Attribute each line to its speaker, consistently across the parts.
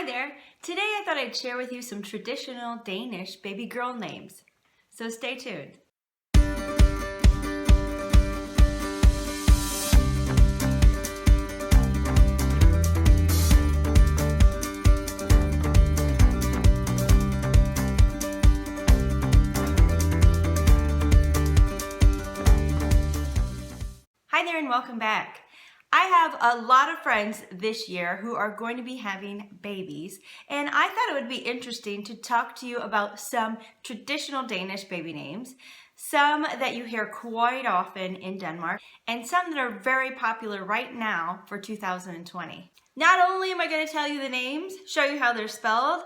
Speaker 1: Hi there! Today I thought I'd share with you some traditional Danish baby girl names. So stay tuned. Hi there and welcome back. I have a lot of friends this year who are going to be having babies, and I thought it would be interesting to talk to you about some traditional Danish baby names, some that you hear quite often in Denmark, and some that are very popular right now for 2020. Not only am I going to tell you the names, show you how they're spelled,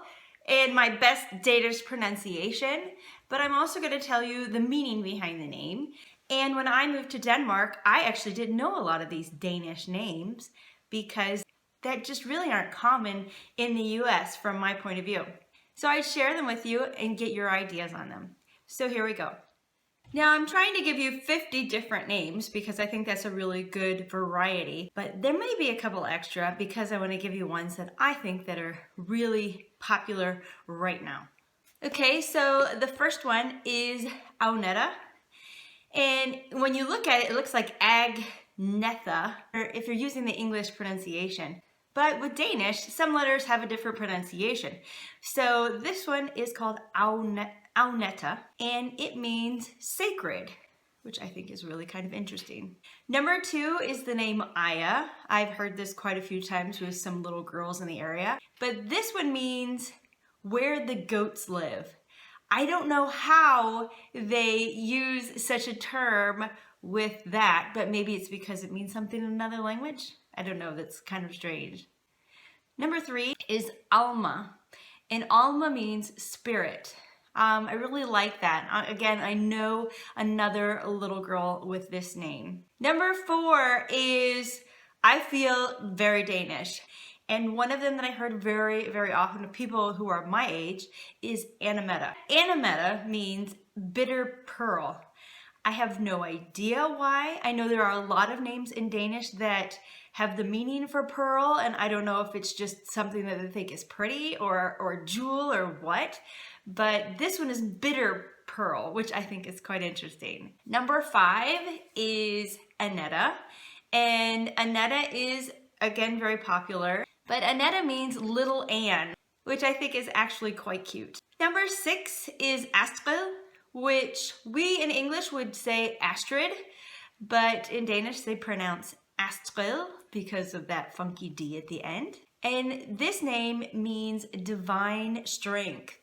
Speaker 1: and my best Danish pronunciation, but I'm also going to tell you the meaning behind the name. And when I moved to Denmark, I actually didn't know a lot of these Danish names because that just really aren't common in the US from my point of view. So I share them with you and get your ideas on them. So here we go. Now I'm trying to give you 50 different names because I think that's a really good variety, but there may be a couple extra because I want to give you ones that I think that are really popular right now. Okay, so the first one is Agnetha. And when you look at it, it looks like Agnetha, or if you're using the English pronunciation. But with Danish, some letters have a different pronunciation. So this one is called Agnetha, and it means sacred, which I think is really kind of interesting. Number 2 is the name Aya. I've heard this quite a few times with some little girls in the area. But this one means where the goats live. I don't know how they use such a term with that, but maybe it's because it means something in another language. I don't know, that's kind of strange. Number 3 is Alma, and Alma means spirit. I really like that. Again, I know another little girl with this name. Number 4 is, I feel, very Danish. And one of them that I heard very, very often of people who are my age is Agnetha. Agnetha means bitter pearl. I have no idea why. I know there are a lot of names in Danish that have the meaning for pearl, and I don't know if it's just something that they think is pretty or jewel or what, but this one is bitter pearl, which I think is quite interesting. Number 5 is Agnetha, and Agnetha is, again, very popular. But Agnetha means little Anne, which I think is actually quite cute. Number 6 is Astrid, which we in English would say Astrid, but in Danish they pronounce Astrid because of that funky D at the end. And this name means divine strength.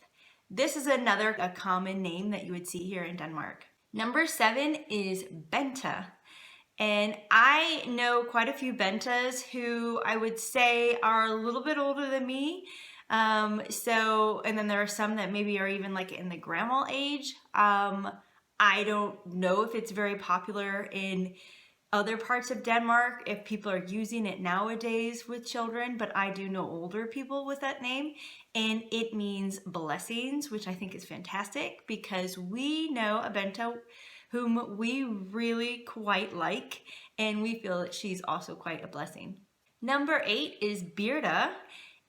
Speaker 1: This is a common name that you would see here in Denmark. Number 7 is Bente. And I know quite a few Bentas who I would say are a little bit older than me. And then there are some that maybe are even like in the grandma age. I don't know if it's very popular in other parts of Denmark, if people are using it nowadays with children, but I do know older people with that name, and it means blessings, which I think is fantastic because we know a Bente whom we really quite like, and we feel that she's also quite a blessing. Number 8 is Birte,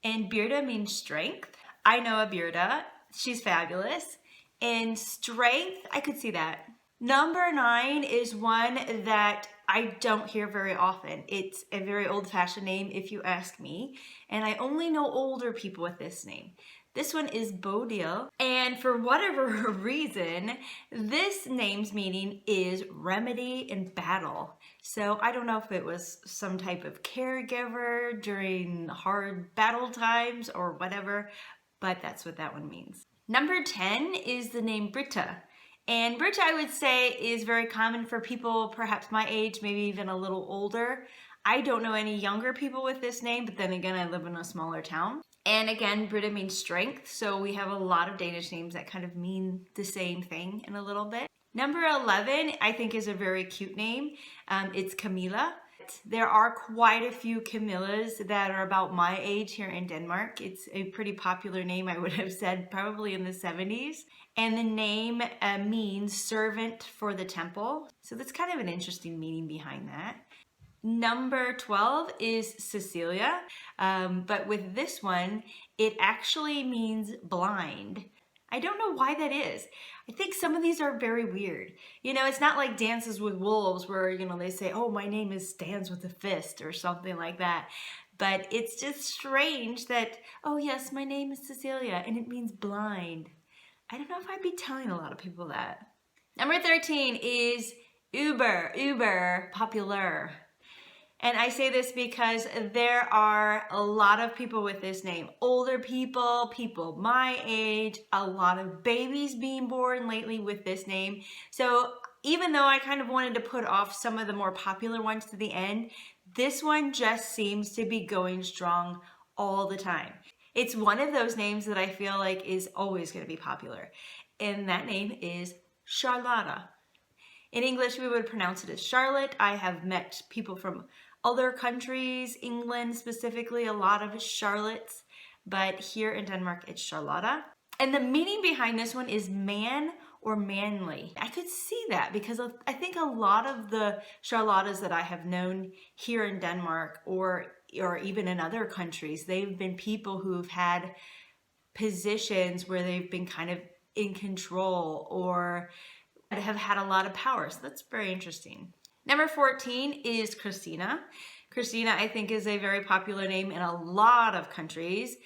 Speaker 1: and Birte means strength. I know a Birte, she's fabulous, and strength, I could see that. Number 9 is one that I don't hear very often. It's a very old-fashioned name if you ask me, and I only know older people with this name. This one is Bodil, and for whatever reason, this name's meaning is remedy in battle. So I don't know if it was some type of caregiver during hard battle times or whatever, but that's what that one means. Number 10 is the name Britta. And Britta, I would say, is very common for people perhaps my age, maybe even a little older. I don't know any younger people with this name, but then again, I live in a smaller town. And again, Britta means strength, so we have a lot of Danish names that kind of mean the same thing in a little bit. Number 11, I think, is a very cute name. It's Camille. There are quite a few Camillas that are about my age here in Denmark. It's a pretty popular name, I would have said, probably in the 70s. And the name means servant for the temple. So that's kind of an interesting meaning behind that. Number 12 is Cecilia, but with this one, it actually means blind. I don't know why that is. I think some of these are very weird. You know, it's not like Dances with Wolves where, you know, they say, oh, my name is Stands with a Fist or something like that. But it's just strange that, oh yes, my name is Cecilia and it means blind. I don't know if I'd be telling a lot of people that. Number 13 is uber popular. And I say this because there are a lot of people with this name. Older people, people my age, a lot of babies being born lately with this name. So even though I kind of wanted to put off some of the more popular ones to the end, this one just seems to be going strong all the time. It's one of those names that I feel like is always going to be popular. And that name is Charlotta. In English, we would pronounce it as Charlotte. I have met people from other countries, England specifically, a lot of Charlottes, but here in Denmark, it's Charlotta. And the meaning behind this one is man or manly. I could see that because I think a lot of the Charlottas that I have known here in Denmark or even in other countries, they've been people who've had positions where they've been kind of in control or have had a lot of power. So that's very interesting. Number 14 is Christina. Christina, I think, is a very popular name in a lot of countries.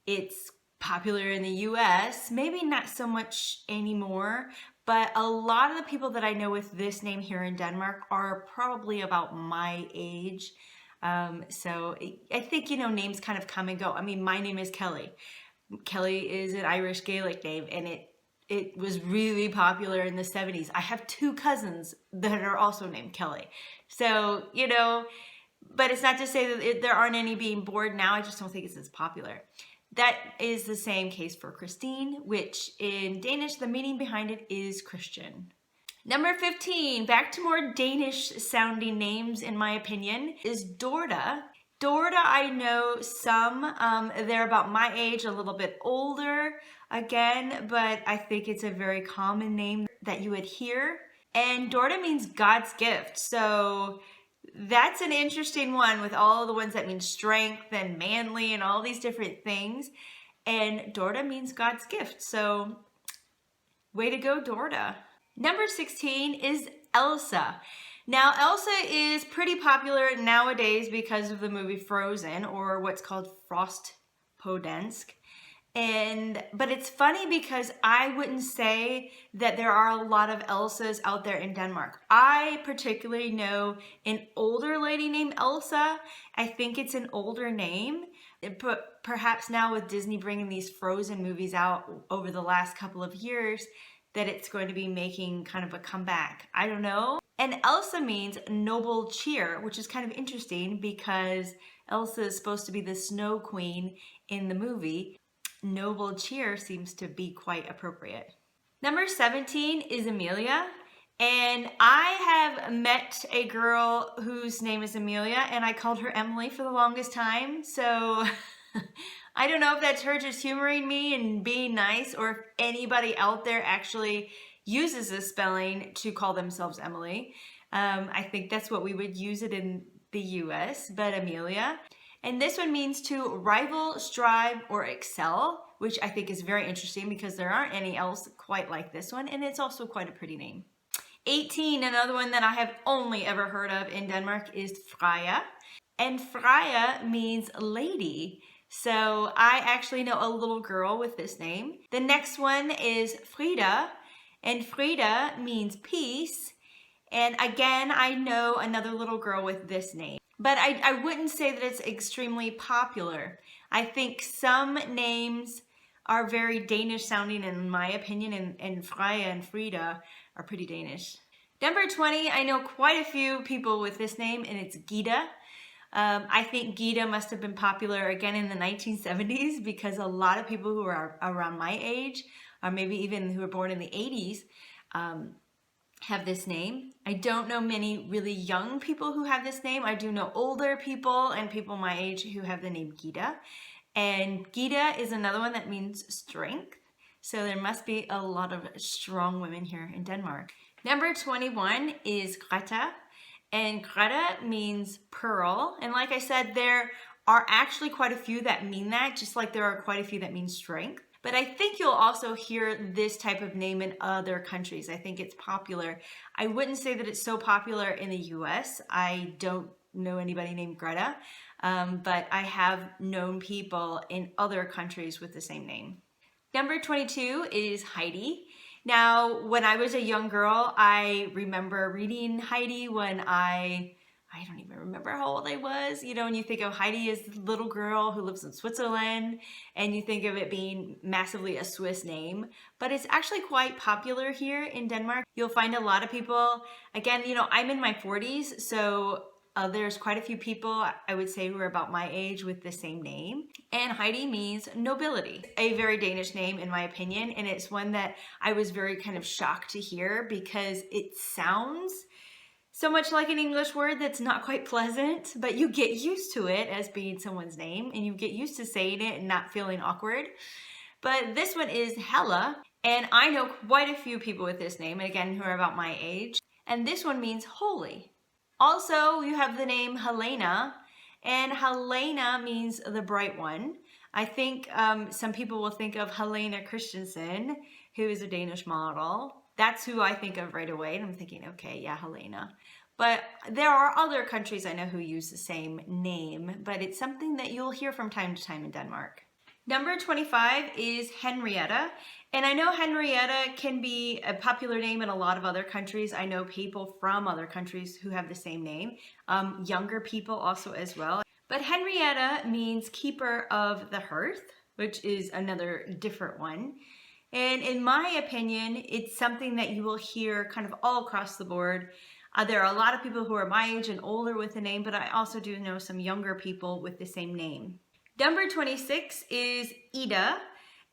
Speaker 1: It's popular in the US, maybe not so much anymore, but a lot of the people that I know with this name here in Denmark are probably about my age. So I think, you know, names kind of come and go. I mean, my name is Kelly. Kelly is an Irish Gaelic name, and it was really popular in the 70s. I have two cousins that are also named Kelly. So, you know, but it's not to say that there aren't any being born now. I just don't think it's as popular. That is the same case for Christine, which in Danish, the meaning behind it is Christian. Number 15, back to more Danish sounding names in my opinion, is Dorda. Dorda, I know some, they're about my age, a little bit older again, but I think it's a very common name that you would hear. And Dorda means God's gift. So that's an interesting one with all the ones that mean strength and manly and all these different things. And Dorda means God's gift. So way to go, Dorda. Number 16 is Elsa. Now, Elsa is pretty popular nowadays because of the movie Frozen, or what's called Frost på dansk. But it's funny because I wouldn't say that there are a lot of Elsas out there in Denmark. I particularly know an older lady named Elsa. I think it's an older name. But perhaps now with Disney bringing these Frozen movies out over the last couple of years, that it's going to be making kind of a comeback. I don't know. And Elsa means noble cheer, which is kind of interesting because Elsa is supposed to be the snow queen in the movie. Noble cheer seems to be quite appropriate. Number 17 is Amelia. And I have met a girl whose name is Amelia, and I called her Emily for the longest time. So I don't know if that's her just humoring me and being nice, or if anybody out there actually uses this spelling to call themselves Emily. I think that's what we would use it in the US, but Amelia. And this one means to rival, strive, or excel, which I think is very interesting because there aren't any else quite like this one, and it's also quite a pretty name. 18, another one that I have only ever heard of in Denmark is Freja. And Freja means lady. So I actually know a little girl with this name. The next one is Frida. And Frida means peace. And again, I know another little girl with this name. But I wouldn't say that it's extremely popular. I think some names are very Danish sounding in my opinion, and Freja and Frida are pretty Danish. Number 20, I know quite a few people with this name, and it's Gita. I think Gita must have been popular again in the 1970s because a lot of people who are around my age, or maybe even who were born in the 80s, have this name. I don't know many really young people who have this name. I do know older people and people my age who have the name Gita. And Gita is another one that means strength. So there must be a lot of strong women here in Denmark. Number 21 is Greta. And Greta means pearl. And like I said, there are actually quite a few that mean that, just like there are quite a few that mean strength. But I think you'll also hear this type of name in other countries. I think it's popular. I wouldn't say that it's so popular in the US. I don't know anybody named Greta, but I have known people in other countries with the same name. Number 22 is Heidi. Now, when I was a young girl, I remember reading Heidi when I don't even remember how old I was. You know, when you think of Heidi as the little girl who lives in Switzerland, and you think of it being massively a Swiss name, but it's actually quite popular here in Denmark. You'll find a lot of people, again, you know, I'm in my 40s, so there's quite a few people, I would say, who are about my age with the same name. And Heidi means nobility. A very Danish name in my opinion, and it's one that I was very kind of shocked to hear because it sounds so much like an English word that's not quite pleasant, but you get used to it as being someone's name, and you get used to saying it and not feeling awkward. But this one is Hella, and I know quite a few people with this name, and again, who are about my age. And this one means holy. Also, you have the name Helena, and Helena means the bright one. I think some people will think of Helena Christensen, who is a Danish model. That's who I think of right away, and I'm thinking, okay, yeah, Helena. But there are other countries I know who use the same name, but it's something that you'll hear from time to time in Denmark. Number 25 is Henriette. And I know Henriette can be a popular name in a lot of other countries. I know people from other countries who have the same name, younger people also as well. But Henriette means keeper of the hearth, which is another different one. And in my opinion, it's something that you will hear kind of all across the board. There are a lot of people who are my age and older with the name, but I also do know some younger people with the same name. Number 26 is Ida.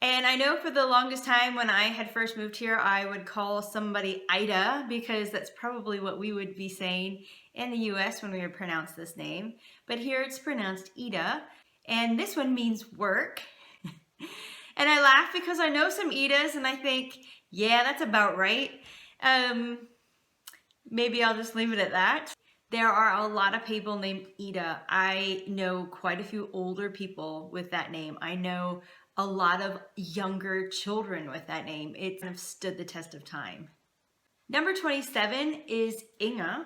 Speaker 1: And I know for the longest time when I had first moved here, I would call somebody Ida because that's probably what we would be saying in the US when we would pronounce this name. But here it's pronounced Ida. And this one means work. And I laugh because I know some Idas and I think, yeah, that's about right. Maybe I'll just leave it at that. There are a lot of people named Ida. I know quite a few older people with that name. I know a lot of younger children with that name. It kind of stood the test of time. Number 27 is Inga.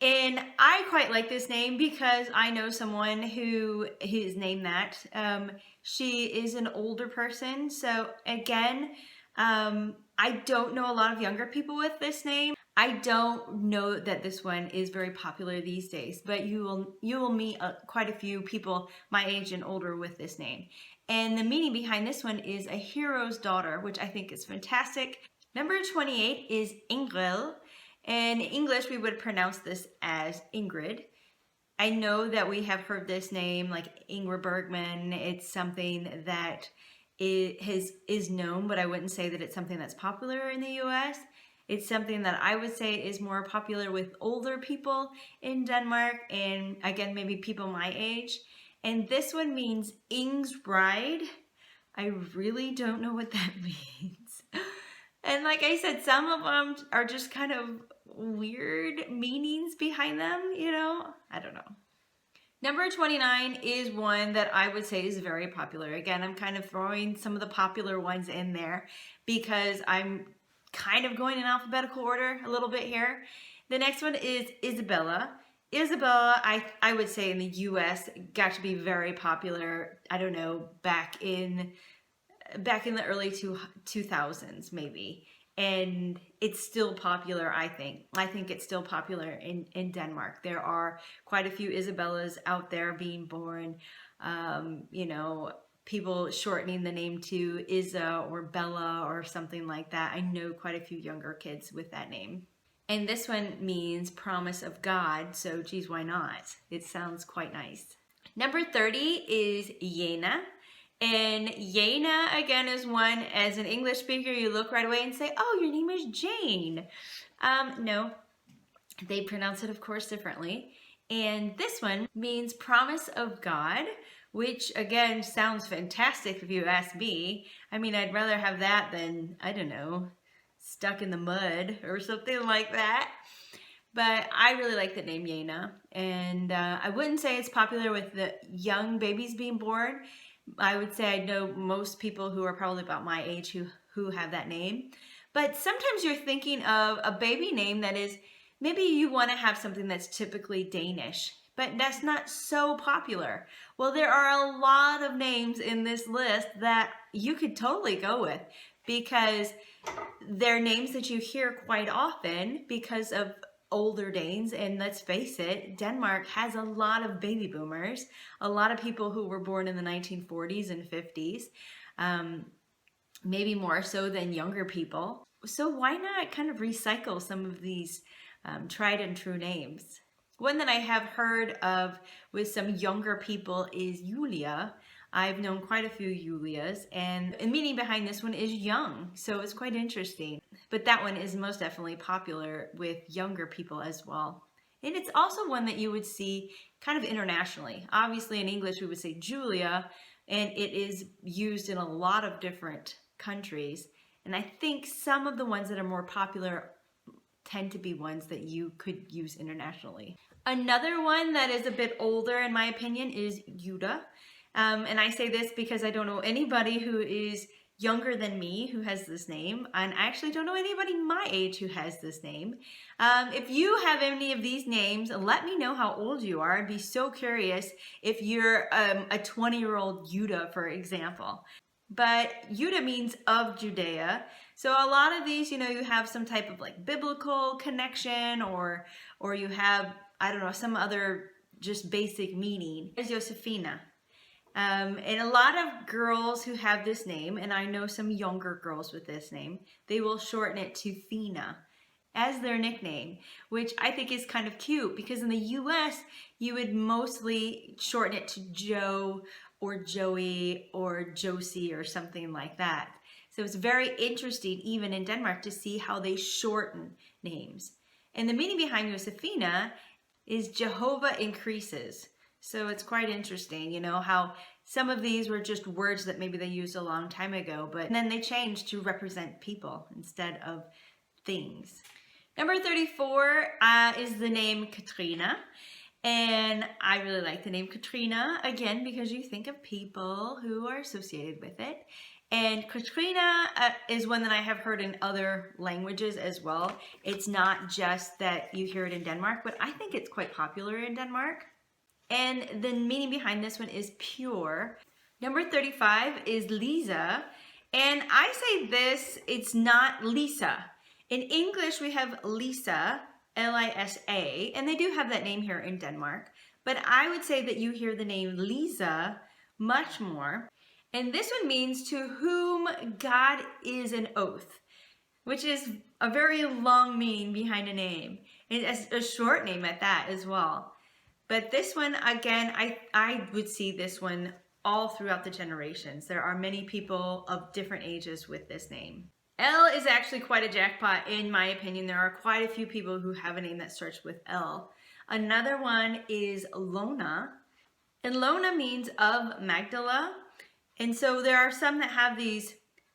Speaker 1: And I quite like this name because I know someone who is named that. She is an older person. So again, I don't know a lot of younger people with this name. I don't know that this one is very popular these days, but you will meet quite a few people my age and older with this name. And the meaning behind this one is a hero's daughter, which I think is fantastic. Number 28 is Ingrid. In English, we would pronounce this as Ingrid. I know that we have heard this name like Ingrid Bergman. It's something that is known, but I wouldn't say that it's something that's popular in the US. It's something that I would say is more popular with older people in Denmark, and again, maybe people my age. And this one means Ing's bride. I really don't know what that means. And like I said, some of them are just kind of weird meanings behind them, you know? I don't know. Number 29 is one that I would say is very popular. Again, I'm kind of throwing some of the popular ones in there because I'm kind of going in alphabetical order a little bit here. The next one is Isabelle. Isabelle, I would say in the US got to be very popular, I don't know, back in the early 2000s maybe. And it's still popular, I think. I think it's still popular in Denmark. There are quite a few Isabellas out there being born, you know, people shortening the name to Isa or Bella or something like that. I know quite a few younger kids with that name. And this one means promise of God, so geez, why not? It sounds quite nice. Number 30 is Jena. And Jena, again, is one, as an English speaker, you look right away and say, oh, your name is Jane. No, they pronounce it, of course, differently. And this one means promise of God, which, again, sounds fantastic if you ask me. I mean, I'd rather have that than, I don't know, stuck in the mud or something like that. but I really like the name Yena, and I wouldn't say it's popular with the young babies being born. I would say I know most people who are probably about my age who have that name. But sometimes you're thinking of a baby name that is, maybe you want to have something that's typically Danish, but that's not so popular. Well, there are a lot of names in this list that you could totally go with because they're names that you hear quite often because of older Danes, and let's face it, Denmark has a lot of baby boomers, a lot of people who were born in the 1940s and 50s, maybe more so than younger people. So why not kind of recycle some of these tried and true names? One that I have heard of with some younger people is Julia. I've known quite a few Julias, and the meaning behind this one is young, so it's quite interesting. But that one is most definitely popular with younger people as well. And it's also one that you would see kind of internationally. Obviously in English we would say Julia, and it is used in a lot of different countries. And I think some of the ones that are more popular tend to be ones that you could use internationally. Another one that is a bit older in my opinion is Juda. And I say this because I don't know anybody who is younger than me who has this name, and I actually don't know anybody my age who has this name. If you have any of these names, let me know how old you are. I'd be so curious if you're a 20-year-old Juda, for example. But Juda means of Judea. So a lot of these, you know, you have some type of like biblical connection, or you have, I don't know, some other just basic meaning. There's Josefina. And a lot of girls who have this name, and I know some younger girls with this name, they will shorten it to Fina as their nickname, which I think is kind of cute because in the US, you would mostly shorten it to Joe or Joey or Josie or something like that. So it's very interesting, even in Denmark, to see how they shorten names. And the meaning behind Josefina is Jehovah increases. So it's quite interesting, you know, how some of these were just words that maybe they used a long time ago, but then they changed to represent people instead of things. Number 34 is the name Katrina. And I really like the name Katrina, again, because you think of people who are associated with it. And Katrina is one that I have heard in other languages as well. It's not just that you hear it in Denmark, but I think it's quite popular in Denmark. And the meaning behind this one is pure. Number 35 is Lisa. And I say this, it's not Lisa. In English, we have Lisa, L-I-S-A, and they do have that name here in Denmark. But I would say that you hear the name Lisa much more. And this one means to whom God is an oath, which is a very long meaning behind a name. And it's a short name at that as well. But this one, again, I would see this one all throughout the generations. There are many people of different ages with this name. L is actually quite a jackpot, in my opinion. There are quite a few people who have a name that starts with L. Another one is Lona. And Lona means of Magdala. And so there are some that have these,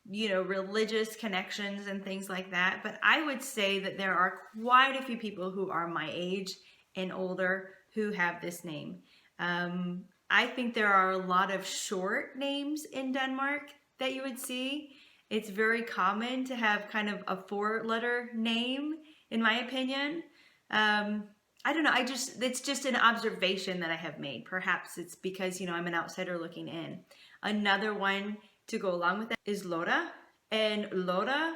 Speaker 1: you know, religious connections and things like that. But I would say that there are quite a few people who are my age and older who have this name. I think there are a lot of short names in Denmark that you would see. It's very common to have kind of a 4-letter name, in my opinion. I don't know, it's just an observation that I have made. Perhaps it's because, you know, I'm an outsider looking in. Another one to go along with that is Lora. And Lora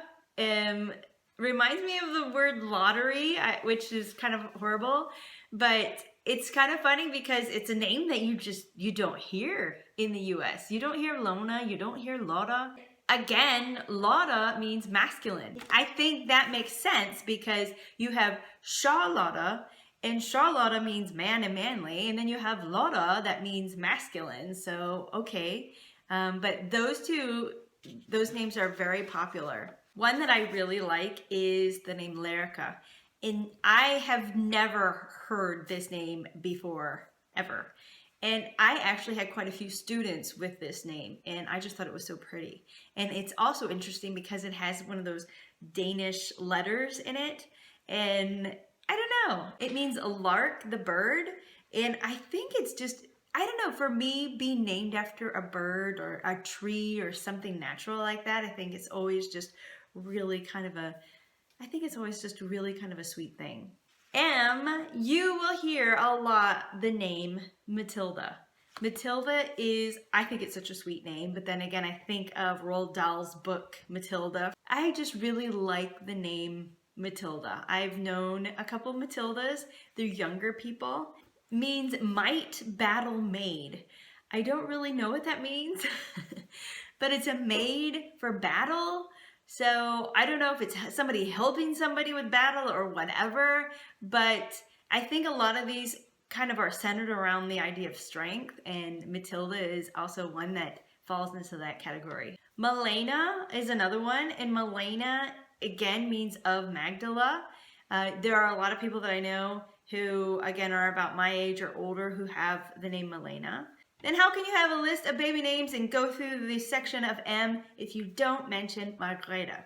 Speaker 1: reminds me of the word lottery, which is kind of horrible, but it's kind of funny because it's a name that you don't hear in the US. You don't hear Lona, you don't hear Lora. Again, Lotta means masculine. I think that makes sense because you have Charlotta, and Charlotta means man and manly, and then you have Lotta that means masculine. So, okay. But those names are very popular. One that I really like is the name Lerka. And I have never heard this name before, ever. And I actually had quite a few students with this name, and I just thought it was so pretty. And it's also interesting because it has one of those Danish letters in it. And I don't know. It means a lark, the bird. And I think it's just, I don't know, for me, being named after a bird or a tree or something natural like that, I think it's always just really kind of a, I think it's always just really kind of a sweet thing. You will hear a lot the name Matilda. Matilda is, I think it's such a sweet name, but then again, I think of Roald Dahl's book, Matilda. I just really like the name Matilda. I've known a couple of Matildas. They're younger people. Means might, battle, maid. I don't really know what that means, but it's a maid for battle. So I don't know if it's somebody helping somebody with battle or whatever, but I think a lot of these kind of are centered around the idea of strength, and Matilda is also one that falls into that category. Malena is another one, and Malena again means of Magdala. There are a lot of people that I know who again are about my age or older who have the name Malena. Then how can you have a list of baby names and go through the section of M if you don't mention Margrethe?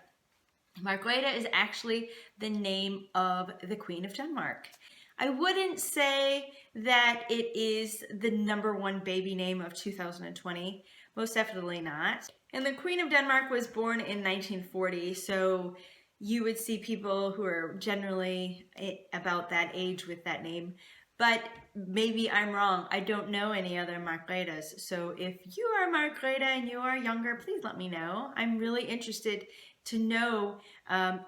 Speaker 1: Margrethe is actually the name of the Queen of Denmark. I wouldn't say that it is the #1 baby name of 2020. Most definitely not. And the Queen of Denmark was born in 1940, so you would see people who are generally about that age with that name. But maybe I'm wrong. I don't know any other Margrethes. So if you are Margrethe and you are younger, please let me know. I'm really interested to know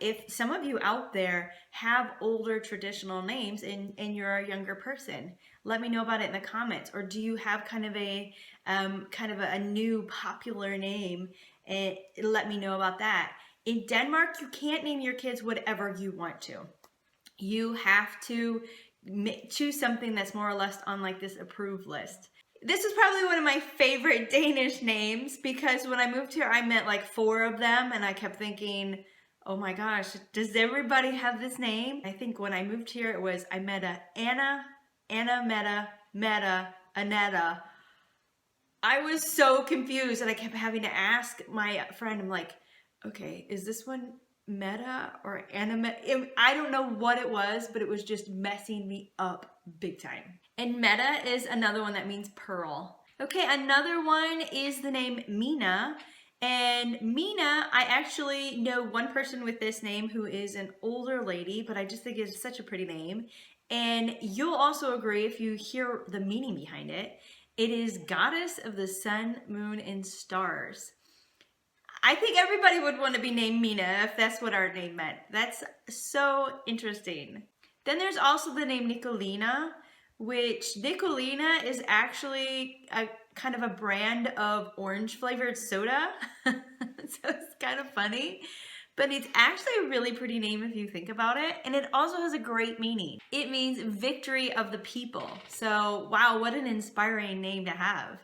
Speaker 1: if some of you out there have older traditional names and you're a younger person. Let me know about it in the comments. Or do you have kind of a new popular name? And let me know about that. In Denmark, you can't name your kids whatever you want to. You have to choose something that's more or less on like this approved list. This is probably one of my favorite Danish names because when I moved here, I met like 4 of them and I kept thinking, oh my gosh, does everybody have this name? I think when I moved here, I met a Anna, Meta, Anetta. I was so confused and I kept having to ask my friend, I'm like, okay, is this one Meta or Anna? I don't know what it was, but it was just messing me up big time. And Meta is another one that means pearl. Okay, another one is the name Mina. And Mina, I actually know one person with this name who is an older lady, but I just think it's such a pretty name. And you'll also agree if you hear the meaning behind it. It is goddess of the sun, moon, and stars. I think everybody would want to be named Mina if that's what our name meant. That's so interesting. Then there's also the name Nicolina, which Nicolina is actually a kind of a brand of orange flavored soda. So it's kind of funny, but it's actually a really pretty name if you think about it. And it also has a great meaning. It means victory of the people. So wow, what an inspiring name to have.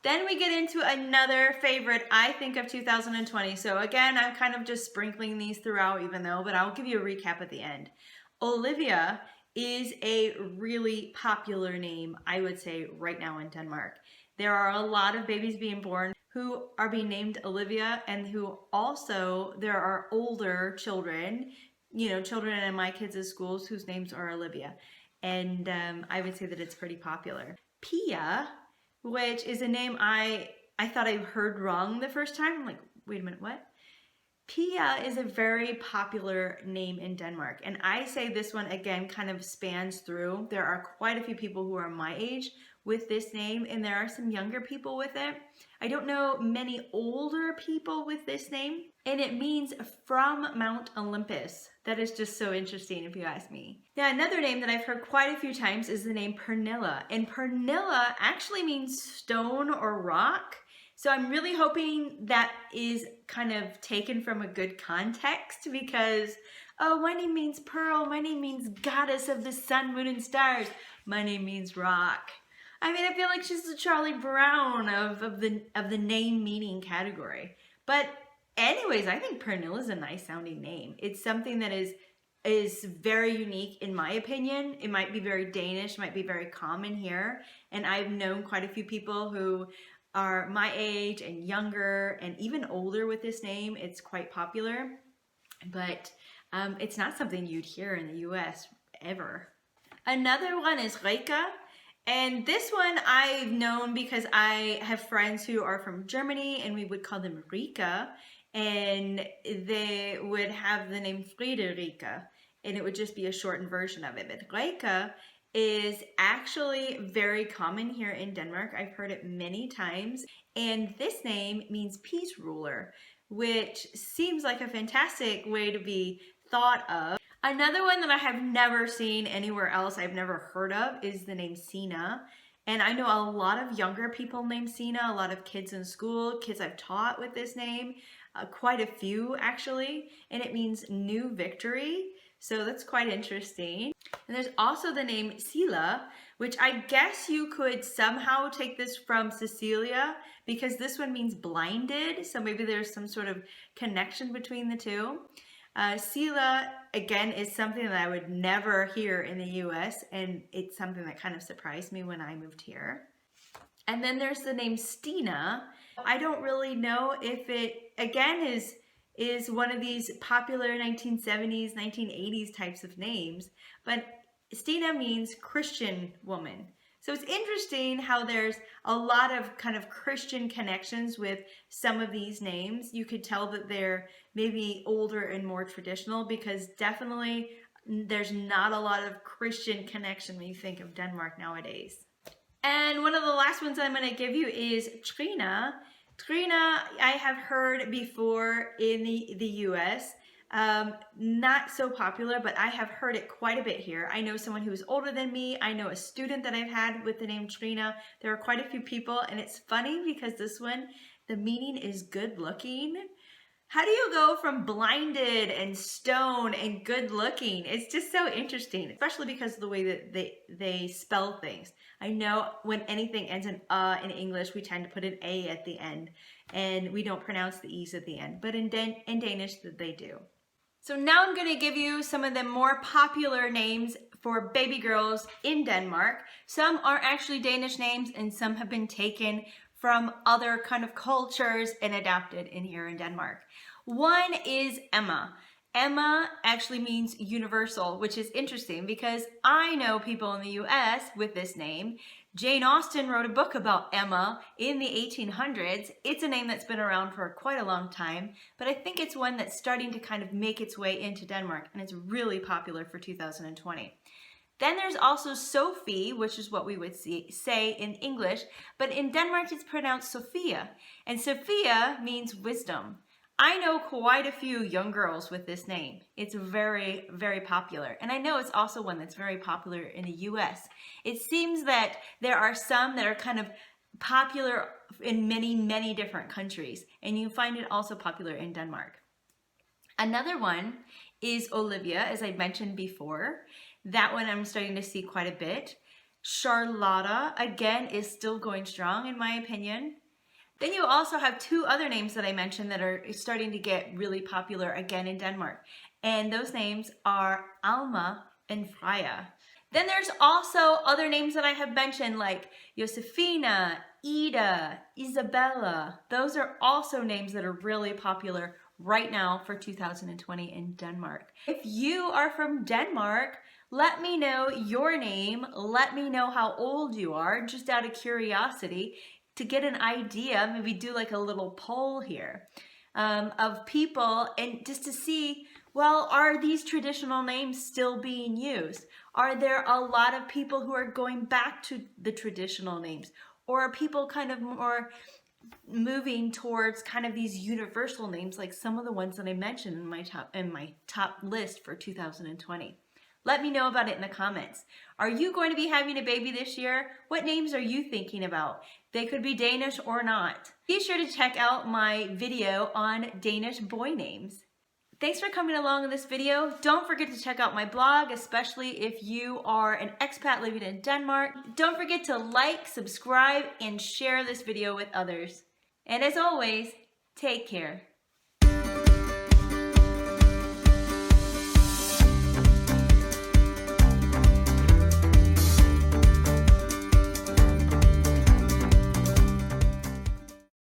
Speaker 1: Then we get into another favorite, I think, of 2020. So again, I'm kind of just sprinkling these throughout but I'll give you a recap at the end. Olivia is a really popular name, I would say, right now in Denmark. There are a lot of babies being born who are being named Olivia and who also, there are older children, children in my kids' schools whose names are Olivia. And I would say that it's pretty popular. Pia, which is a name I thought I heard wrong the first time. I'm like, wait a minute, what? Pia is a very popular name in Denmark. And I say this one, again, kind of spans through. There are quite a few people who are my age with this name, and there are some younger people with it. I don't know many older people with this name. And it means from Mount Olympus. That is just so interesting if you ask me. Now, another name that I've heard quite a few times is the name Pernilla. And Pernilla actually means stone or rock. So I'm really hoping that is kind of taken from a good context because, oh, my name means pearl. My name means goddess of the sun, moon, and stars. My name means rock. I mean, I feel like she's the Charlie Brown of the name meaning category. But anyways, I think Pernilla is a nice sounding name. It's something that is very unique in my opinion. It might be very Danish, might be very common here. And I've known quite a few people who are my age and younger and even older with this name. It's quite popular, but it's not something you'd hear in the US ever. Another one is Rika. And this one I've known because I have friends who are from Germany and we would call them Rika, and they would have the name Friederike, and it would just be a shortened version of it. But Rika is actually very common here in Denmark. I've heard it many times, and this name means peace ruler, which seems like a fantastic way to be thought of. Another one that I have never seen anywhere else, I've never heard of, is the name Sina. And I know a lot of younger people named Sina, a lot of kids in school, kids I've taught with this name, quite a few actually, and it means new victory. So that's quite interesting. And there's also the name Sila, which I guess you could somehow take this from Cecilia, because this one means blinded. So maybe there's some sort of connection between the two. Sila, again, is something that I would never hear in the US, and it's something that kind of surprised me when I moved here. And then there's the name Stina. I don't really know if it, again, is one of these popular 1970s, 1980s types of names, but Stina means Christian woman. So it's interesting how there's a lot of kind of Christian connections with some of these names. You could tell that they're maybe older and more traditional, because definitely there's not a lot of Christian connection when you think of Denmark nowadays. And one of the last ones I'm going to give you is Trina. Trina, I have heard before in the US. Not so popular, but I have heard it quite a bit here. I know someone who is older than me. I know a student that I've had with the name Trina. There are quite a few people, and it's funny because this one, the meaning is good looking. How do you go from blinded and stone and good looking? It's just so interesting, especially because of the way that they spell things. I know when anything ends in in English, we tend to put an A at the end, and we don't pronounce the E's at the end, but in Danish they do. So now I'm going to give you some of the more popular names for baby girls in Denmark. Some are actually Danish names, and some have been taken from other kind of cultures and adapted in here in Denmark. One is Emma. Emma actually means universal, which is interesting because I know people in the US with this name. Jane Austen wrote a book about Emma in the 1800s. It's a name that's been around for quite a long time, but I think it's one that's starting to kind of make its way into Denmark, and it's really popular for 2020. Then there's also Sophie, which is what we would say in English, but in Denmark it's pronounced Sophia, and Sophia means wisdom. I know quite a few young girls with this name. It's very, very popular. And I know it's also one that's very popular in the US. It seems that there are some that are kind of popular in many, many different countries. And you find it also popular in Denmark. Another one is Olivia, as I mentioned before. That one I'm starting to see quite a bit. Charlotta, again, is still going strong in my opinion. Then you also have two other names that I mentioned that are starting to get really popular again in Denmark. And those names are Alma and Freya. Then there's also other names that I have mentioned like Josefina, Ida, Isabella. Those are also names that are really popular right now for 2020 in Denmark. If you are from Denmark, let me know your name. Let me know how old you are, just out of curiosity, to get an idea, maybe do like a little poll here of people, and just to see, well, are these traditional names still being used? Are there a lot of people who are going back to the traditional names? Or are people kind of more moving towards kind of these universal names like some of the ones that I mentioned in my top list for 2020? Let me know about it in the comments. Are you going to be having a baby this year? What names are you thinking about? They could be Danish or not. Be sure to check out my video on Danish boy names. Thanks for coming along in this video. Don't forget to check out my blog, especially if you are an expat living in Denmark. Don't forget to like, subscribe, and share this video with others. And as always, take care.